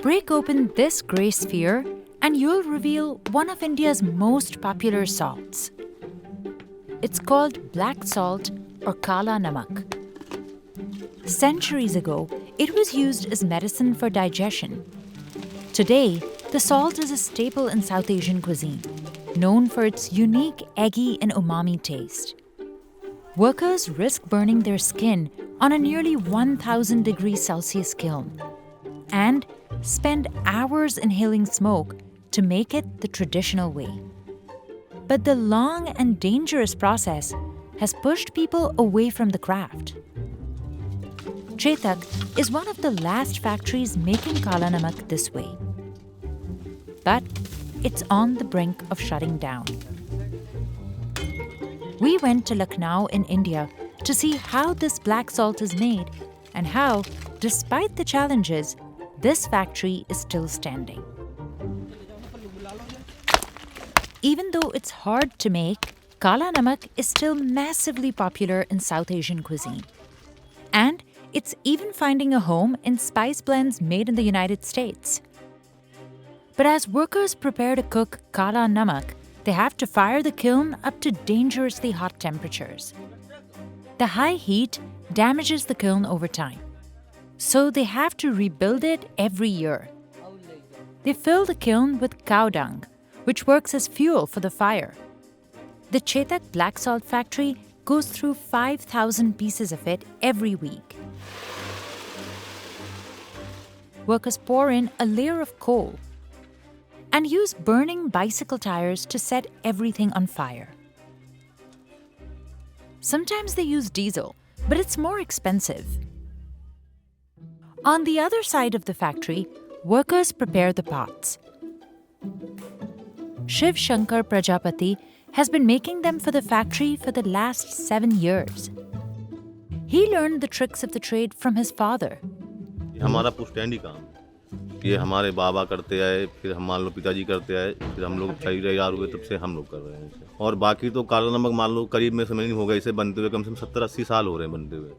Break open this grey sphere and you'll reveal one of India's most popular salts. It's called black salt or Kala Namak. Centuries ago, it was used as medicine for digestion. Today, the salt is a staple in South Asian cuisine, known for its unique eggy and umami taste. Workers risk burning their skin on a nearly 1,000 degrees Celsius kiln and spend hours inhaling smoke to make it the traditional way. But the long and dangerous process has pushed people away from the craft. Chetak is one of the last factories making Kala Namak this way. But it's on the brink of shutting down. We went to Lucknow in India to see how this black salt is made and how, despite the challenges, this factory is still standing. Even though it's hard to make, Kala Namak is still massively popular in South Asian cuisine. And it's even finding a home in spice blends made in the United States. But as workers prepare to cook Kala Namak, they have to fire the kiln up to dangerously hot temperatures. The high heat damages the kiln over time, so they have to rebuild it every year. They fill the kiln with cow dung, which works as fuel for the fire. The Chetak black salt factory goes through 5,000 pieces of it every week. Workers pour in a layer of coal and use burning bicycle tires to set everything on fire. Sometimes they use diesel, but it's more expensive. On the other side of the factory, workers prepare the pots. Shiv Shankar Prajapati has been making them for the factory for the last 7 years. He learned the tricks of the trade from his father. हमारा पुश्तैनी काम ये हमारे बाबा करते आए, फिर हम मान लो पिताजी करते आए, फिर हम लोग 6 हुए, तब से हम लोग कर रहे हैं इसे। और बाकी तो काला नमक मान लो करीब में समय नहीं होगा इसे बनते हुए, कम से कम 70-80 साल हो रहे हैं बनते हुए।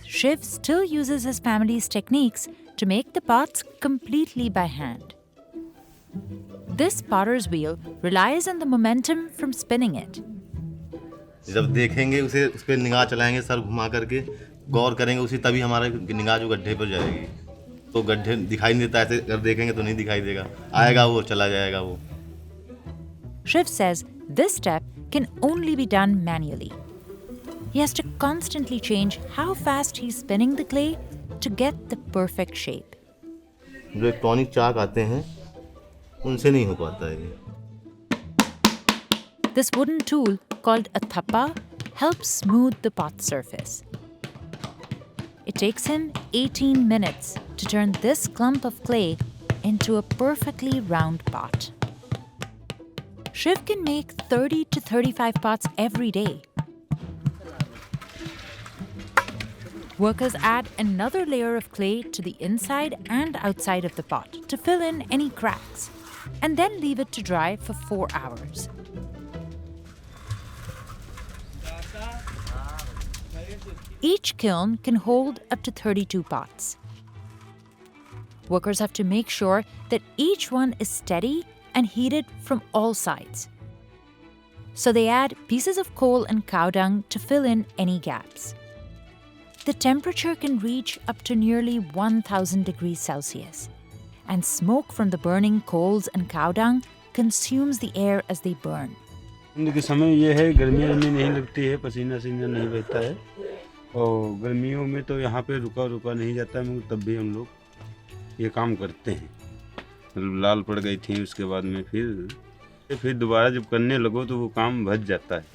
Shiv still uses his family's techniques to make the pots completely by hand. This potter's wheel relies on the momentum from spinning it. जब देखेंगे उसे उस पर निगाह चलाएंगे सर घुमा करके गौर करेंगे उसी तभी हमारा निगाह जो गड्ढे पर जाएगी तो गड्ढे दिखाई नहीं देता ऐसे अगर देखेंगे तो नहीं दिखाई देगा आएगा वो चला जाएगा वो Shiv says this step can only be done manually. He has to constantly change how fast he's spinning the clay to get the perfect shape. जो इलेक्ट्रॉनिक चाक आते हैं उनसे नहीं हो पाता है ये This wooden tool called a thappa helps smooth the pot surface. It takes him 18 minutes to turn this clump of clay into a perfectly round pot. Shiv can make 30 to 35 pots every day. Workers add another layer of clay to the inside and outside of the pot to fill in any cracks, and then leave it to dry for 4 hours. Each kiln can hold up to 32 pots. Workers have to make sure that each one is steady and heated from all sides. So they add pieces of coal and cow dung to fill in any gaps. The temperature can reach up to nearly 1,000 degrees Celsius, and smoke from the burning coals and cow dung consumes the air as they burn. के समय ये है गर्मियों में नहीं लगती है पसीना सीना नहीं बहता है और गर्मियों में तो यहाँ पे रुका नहीं जाता है तब भी हम लोग ये काम करते हैं मतलब लाल पड़ गई थी उसके बाद में फिर दोबारा जब करने लगो तो वो काम बच जाता है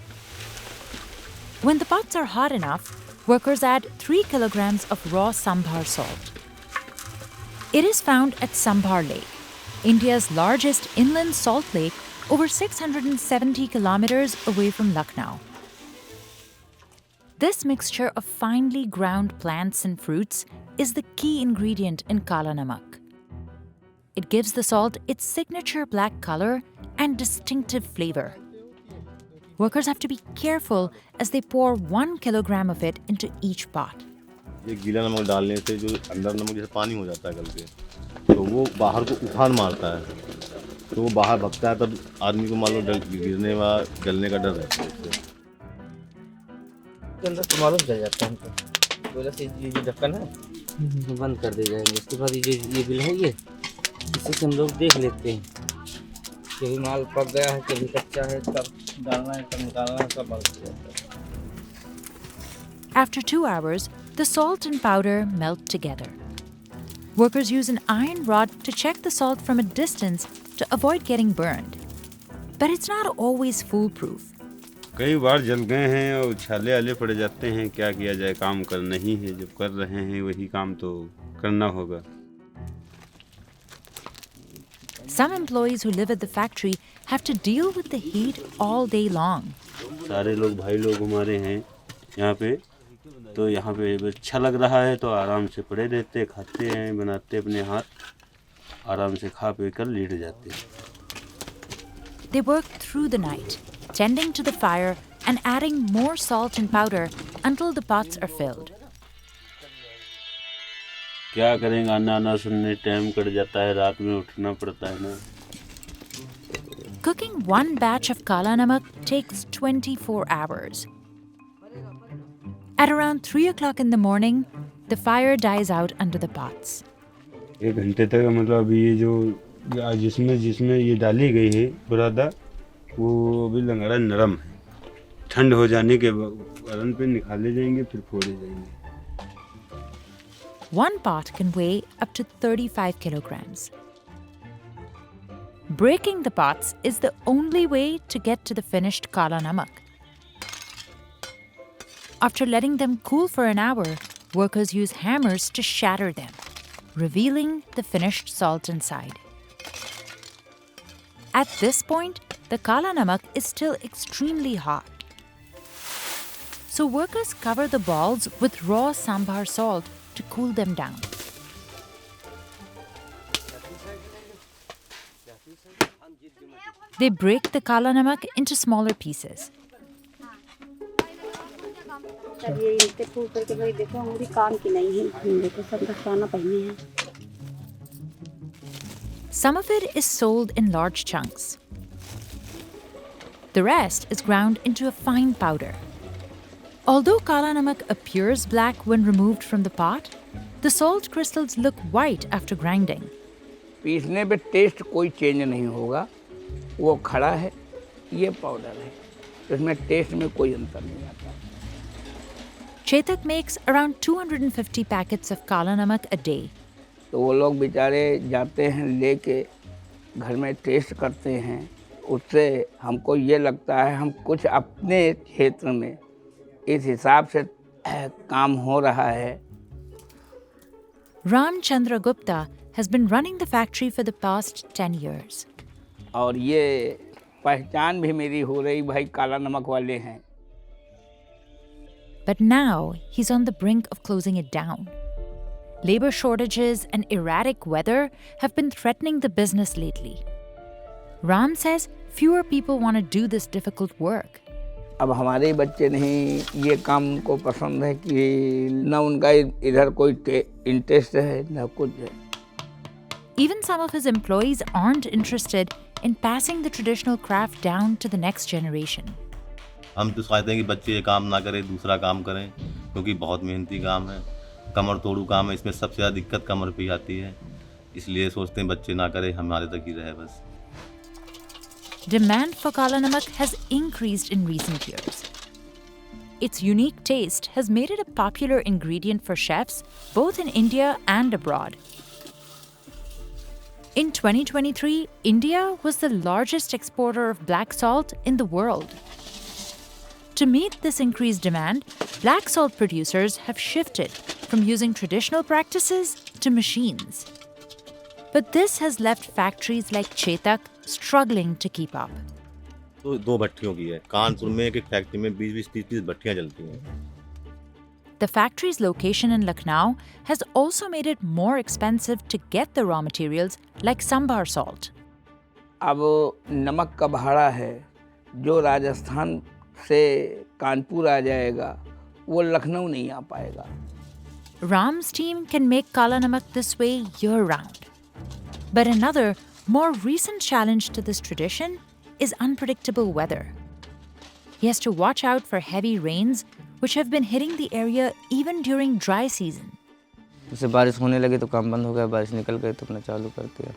When the pots are hot enough, workers add 3 kilograms of raw sambar salt. It is found at Sambar Lake, India's largest inland salt lake, over 670 kilometers away from Lucknow. This mixture of finely ground plants and fruits is the key ingredient in Kala Namak. It gives the salt its signature black color and distinctive flavor. Workers have to be careful as they pour 1 kilogram of it into each pot. ये गीला नमक डालने से जो अंदर नमक जैसे पानी हो जाता है गल के, तो वो बाहर को उफान मारता है, तो वो बाहर भगता है, तब आदमी को मान लो गिरने व गलने का डर रहता है इससे। के अंदर तो मालूम चल जाता है हमको। तो जैसे ये जो ढक्कन है बंद कर दे जाएंगे। उसके बाद ये बिल है, ये इसी से हम लोग देख लेते हैं कि भी माल पक गया है, कभी कच्चा है, कब डालना है, कब निकालना है, सब मालूम चल जाता है। After 2 hours, the salt and powder melt together. Workers use an iron rod to check the salt from a distance to avoid getting burned. But it's not always foolproof. कई बार जल गए हैं और छाले आले पड़ जाते हैं, क्या किया जाए, काम करना ही है, जब कर रहे हैं वही काम तो करना होगा। Some employees who live at the factory have to deal with the heat all day long. सारे लोग भाई लोग हमारे हैं यहाँ पे, तो यहाँ पे अच्छा लग रहा है तो आराम से पड़े रहते, खाते हैं, बनाते अपने हाथ, आराम से खा पी कर लेट जाते हैं। They work through the night, tending to the fire and adding more salt and powder until the pots are filled. क्या करें, गाना आना सुनने टाइम कट जाता है, रात में उठना पड़ता है ना। Cooking one batch of kala namak takes 24 hours. At around 3 o'clock in the morning, the fire dies out under the pots. 1 घंटे तक मतलब अभी ये जो जिसमें ये डाली गई है बुरादा, वो अभी लंगड़ा नरम है। ठंड हो जाने के कारण पे निकाले जाएंगे, फिर फोड़े जाएंगे। One pot can weigh up to 35 kilograms. Breaking the pots is the only way to get to the finished kala namak. After letting them cool for an hour, workers use hammers to shatter them, revealing the finished salt inside. At this point, the kala namak is still extremely hot. So workers cover the balls with raw sambar salt to cool them down. They break the kala namak into smaller pieces. अब ये इनसे फूल करके भाई देखो हमारी काम की नहीं है, देखो सब दस्ताना पहने हैं। Some of it is sold in large chunks. The rest is ground into a fine powder. Although kala namak appears black when removed from the pot, the salt crystals look white after grinding. पीसने पे test कोई change नहीं होगा, वो खड़ा है, ये powder है, इसमें टेस्ट में कोई अंतर नहीं आता। Chetak makes around 250 packets of kala namak a day. तो वो लोग बेचारे जाते हैं लेके घर में टेस्ट करते हैं, उससे हमको ये लगता है हम कुछ अपने क्षेत्र में इस हिसाब से काम हो रहा है। Ramchandra Gupta has been running the factory for the past 10 years. और ये पहचान भी मेरी हो रही, भाई काला नमक वाले हैं। But now he's on the brink of closing it down. Labor shortages and erratic weather have been threatening the business lately. Ram says fewer people want to do this difficult work. अब हमारे बच्चे नहीं ये काम को पसंद है कि न उनका इधर कोई इंटरेस्ट है न कुछ है। Even some of his employees aren't interested in passing the traditional craft down to the next generation. हम तो चाहते हैं कि बच्चे ये काम ना करें, दूसरा काम करें, क्योंकि बहुत मेहनती काम है, कमर तोड़ू काम है, इसमें सबसे ज़्यादा दिक्कत कमर पे ही आती है, इसलिए सोचते हैं बच्चे ना करें, हमारे तक ही रहे बस। Demand for kala namak has increased in recent years. Its unique taste has made it a popular ingredient for chefs both in India and abroad. In 2023, India was the largest exporter of black salt in the world. To meet this increased demand, black salt producers have shifted from using traditional practices to machines. But this has left factories like Chetak struggling to keep up. तो 2 भट्टियों की है, कानपुर में एक factory में 20-20, 30-30 भट्टियाँ जलती हैं। The factory's location in Lucknow has also made it more expensive to get the raw materials like sambar salt. अब नमक का भाड़ा है, जो राजस्थान से कानपुर आ जाएगा वो लखनऊ नहीं आ पाएगा। Ram's team can make Kala Namak this way year-round. But another, more recent challenge to this tradition is unpredictable weather. He has to watch out for heavy rains, which have been hitting the area even during dry season. जैसे बारिश होने लगी तो काम बंद हो गया, बारिश निकल गई तो अपना चालू कर दिया.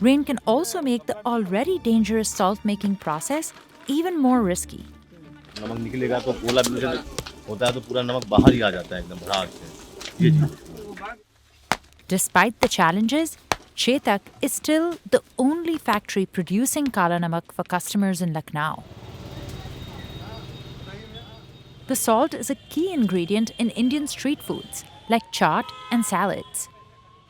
Rain can also make the already dangerous salt-making process even more risky. नमक निकलेगा तो गोला भी होता है तो पूरा नमक बाहर ही आ जाता है एकदम भड़ाक से. ये चीज़. Despite the challenges, Chetak is still the only factory producing Kala Namak for customers in Lucknow. The salt is a key ingredient in Indian street foods like chaat and salads.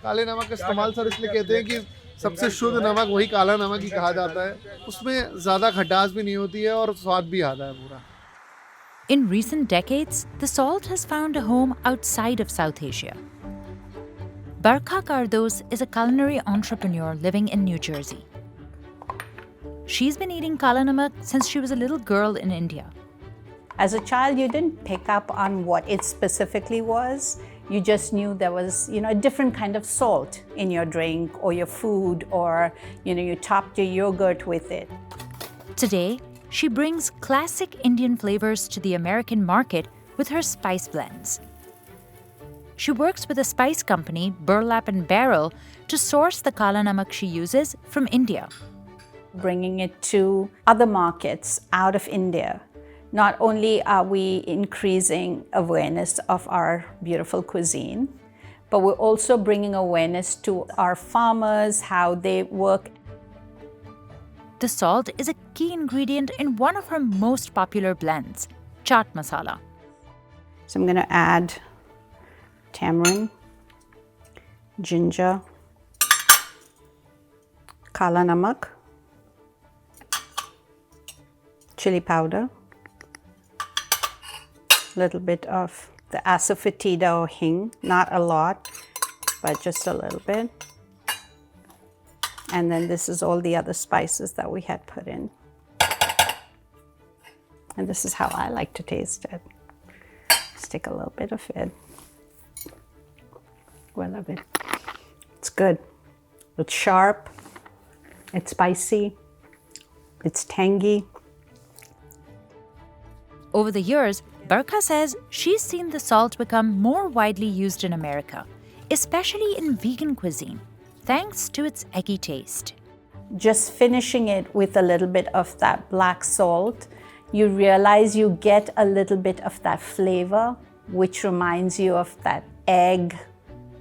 काले नमक का इस्तेमाल सर इसलिए कहते हैं कि सबसे शुद्ध नमक वही काला नमक ही कहा जाता है. उसमें ज़्यादा खटास भी नहीं होती है और स्वाद भी आता है पूरा. In recent decades, the salt has found a home outside of South Asia. Barkha Kardos is a culinary entrepreneur living in New Jersey. She's been eating Kala Namak since she was a little girl in India. As a child, you didn't pick up on what it specifically was. You just knew there was, a different kind of salt in your drink or your food, or, you topped your yogurt with it. Today, she brings classic Indian flavors to the American market with her spice blends. She works with a spice company, Burlap and Barrel, to source the Kala Namak she uses from India. Bringing it to other markets out of India. Not only are we increasing awareness of our beautiful cuisine, but we're also bringing awareness to our farmers, how they work. The salt is a key ingredient in one of her most popular blends, chaat masala. So I'm going to add tamarind, ginger, kala namak, chili powder, a little bit of the asafoetida or hing, not a lot, but just a little bit. And then this is all the other spices that we had put in. And this is how I like to taste it. Stick a little bit of it. I love it. It's good. It's sharp. It's spicy. It's tangy. Over the years, Barkha says she's seen the salt become more widely used in America, especially in vegan cuisine, thanks to its eggy taste. Just finishing it with a little bit of that black salt, you realize you get a little bit of that flavor, which reminds you of that egg,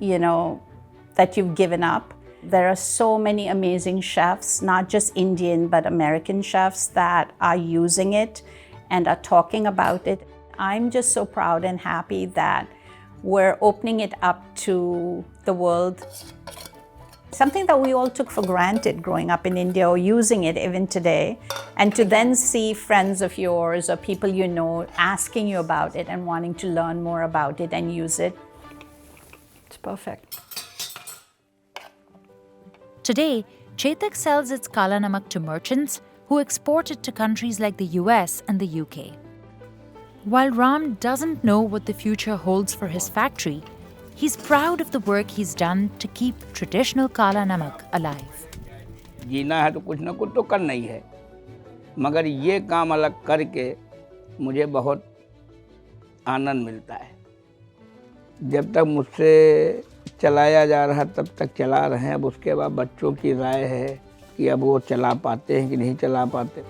that you've given up. There are so many amazing chefs, not just Indian, but American chefs that are using it and are talking about it. I'm just so proud and happy that we're opening it up to the world. Something that we all took for granted growing up in India or using it even today, and to then see friends of yours or people you know asking you about it and wanting to learn more about it and use it, it's perfect. Today, Chetak sells its Kala Namak to merchants who export it to countries like the US and the UK. While Ram doesn't know what the future holds for his factory, he's proud of the work he's done to keep traditional Kala Namak alive. जीना है तो कुछ ना कुछ तो करना ही है, मगर ये काम अलग करके मुझे बहुत आनंद मिलता है. जब तक मुझसे चलाया जा रहा तब तक चला रहे हैं. अब उसके बाद बच्चों की राय है कि अब वो चला पाते हैं कि नहीं चला पाते.